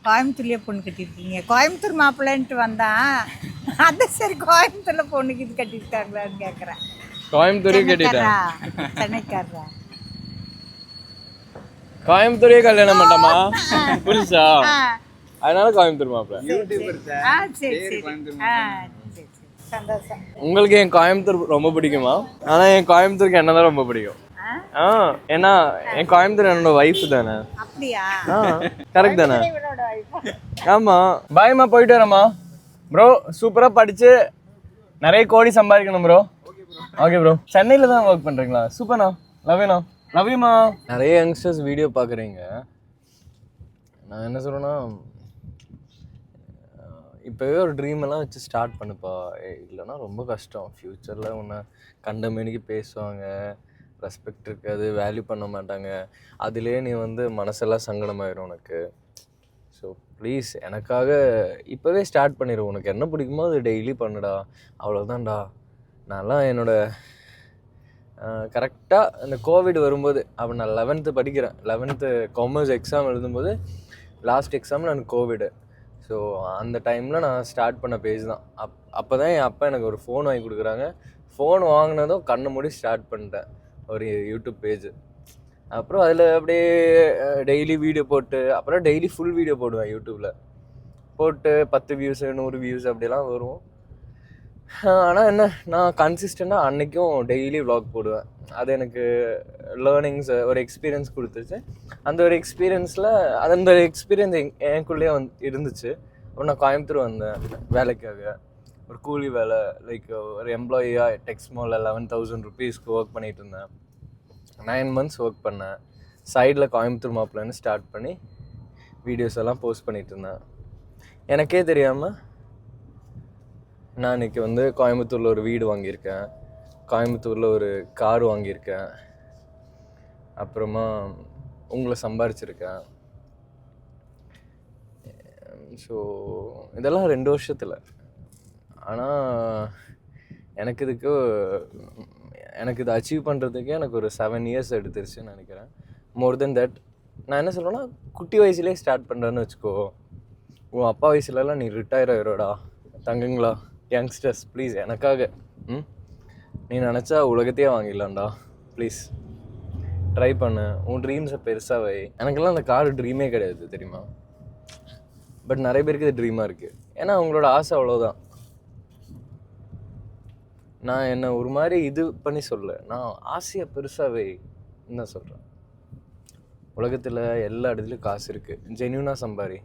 கோயம்புத்தூர்லேயே பொண்ணு கட்டியிருக்கீங்க. கோயம்புத்தூர் மாப்பிள்ளைன்ட்டு வந்தான், அது சரி கோயம்புத்தூரில் பொண்ணுக்கு இது கட்டியிருக்காங்களான்னு கேட்குறேன். கோயம்புத்தூரே கட்டிட்டேன். சென்னைக்காரரா? கோயம்புத்தூரே கல்யாணம் பண்ணமா புதுசா, அதனால கோயம்புத்தூர் மாப்பிள்ள. சரி சரி சரி, சந்தோஷம். உங்களுக்கு என் கோயம்புத்தூர் ரொம்ப பிடிக்குமா? ஆனா என் கோயம்புத்தூருக்கு என்னதான் ரொம்ப பிடிக்கும். ஏன்னா என் கோயம்புத்தூர் என்னோட வைஃப் தானே. அப்படியா? கரெக்ட் தானே? ஆமா. பாய்மா, போயிட்டு வரேம்மா. ப்ரோ சூப்பரா படிச்சு நிறைய கோடி சம்பாதிக்கணும் ப்ரோ. Okay bro. சென்னையில தான் ஒர்க் பண்றீங்களா? சூப்பர்ண்ணா. லவ்யூண்ணா. லவ்யூமா. நிறைய யங்ஸ்டர்ஸ் வீடியோ பாக்குறீங்க. நான் என்ன சொல்றேன்னா, இப்போவே ஒரு ட்ரீம் எல்லாம் வச்சு ஸ்டார்ட் பண்ணுப்பா. இல்லைன்னா ரொம்ப கஷ்டம். ஃப்யூச்சரில் உன்னை கண்ட மேனிக்கு பேசுவாங்க, ரெஸ்பெக்ட் இருக்காது, வேல்யூ பண்ண மாட்டாங்க. அதுலேயே நீ வந்து மனசெல்லாம் சங்கடமாயிடும் உனக்கு. ஸோ ப்ளீஸ் எனக்காக இப்போவே ஸ்டார்ட் பண்ணிடு. உனக்கு என்ன பிடிக்குமோ அது டெய்லி பண்ணுடா, அவ்வளோதான்டா. நான்லாம் கரெக்டாக இந்த கோவிட் வரும்போது, அப்போ நான் 11th படிக்கிறேன். 11th காமர்ஸ் எக்ஸாம் எழுதும்போது லாஸ்ட் எக்ஸாமில் எனக்கு கோவிடு. ஸோ அந்த டைமில் நான் ஸ்டார்ட் பண்ண பேஜ் தான். அப்போ தான் என் அப்பா எனக்கு ஒரு ஃபோன் வாங்கி கொடுக்குறாங்க. ஃபோன் வாங்கினதும் கண்ணை மூடி ஸ்டார்ட் பண்ணிட்டேன் ஒரு யூடியூப் பேஜ். அப்புறம் அதில் அப்படியே டெய்லி வீடியோ போட்டு, அப்புறம் டெய்லி ஃபுல் வீடியோ போடுவேன் யூடியூப்பில். போட்டு 10 வியூஸு 100 வியூஸ் அப்படிலாம் வரும். ஆனால் என்ன, நான் கன்சிஸ்டண்டாக அன்றைக்கும் டெய்லி விளாக் போடுவேன். அது எனக்கு லேர்னிங்ஸ், ஒரு எக்ஸ்பீரியன்ஸ் கொடுத்துச்சு. அந்த ஒரு எக்ஸ்பீரியன்ஸில் அந்த எக்ஸ்பீரியன்ஸ் எனக்குள்ளேயே இருந்துச்சு. அப்புறம் நான் கோயம்புத்தூர் வந்தேன் வேலைக்காக. ஒரு கூலி வேலை, லைக் ஒரு எம்ப்ளாயியாக டெக்ஸ்மோவில் 11,000 rupeesக்கு ஒர்க் பண்ணிகிட்டு இருந்தேன். 9 months ஒர்க் பண்ணேன். சைடில் கோயம்புத்தூர் மாப்பிள்ளைன்னு ஸ்டார்ட் பண்ணி வீடியோஸ் எல்லாம் போஸ்ட் பண்ணிகிட்டு இருந்தேன். எனக்கே தெரியாமல் நான் இன்றைக்கி வந்து கோயம்புத்தூரில் ஒரு வீடு வாங்கியிருக்கேன், கோயம்புத்தூரில் ஒரு கார் வாங்கியிருக்கேன், அப்புறமா உங்களை சம்பாரிச்சிருக்கேன். ஸோ இதெல்லாம் 2 வருஷத்தில். ஆனால் எனக்கு இதை அச்சீவ் பண்ணுறதுக்கே எனக்கு ஒரு 7 years எடுத்துருச்சுன்னு நினைக்கிறேன். மோர் தென் தட். நான் என்ன சொல்கிறேன்னா, குட்டி வயசுலேயே ஸ்டார்ட் பண்ணுறேன்னு வச்சுக்கோ. உன் அப்பா வயசுலலாம் நீ ரிட்டையர் ஆகிரோடா தங்குங்களா. யங்ஸ்டர்ஸ் ப்ளீஸ் எனக்காக நீ நினச்சா உலகத்தையே வாங்கிடலாம்டா. ப்ளீஸ் ட்ரை பண்ணு. உன் ட்ரீம்ஸை பெருசாக வை. எனக்கெல்லாம் அந்த கார் ட்ரீமே கிடையாது தெரியுமா. பட் நிறைய பேருக்கு இது ட்ரீமாக இருக்குது. ஏன்னா அவங்களோட ஆசை அவ்வளோதான். நான் என்னை ஒரு மாதிரி இது பண்ணி சொல்ல, நான் ஆசையை பெருசாக வைன்னு தான் சொல்கிறேன். உலகத்தில் எல்லா இடத்துலையும் காசு இருக்குது. ஜென்யூனாக சம்பாரி.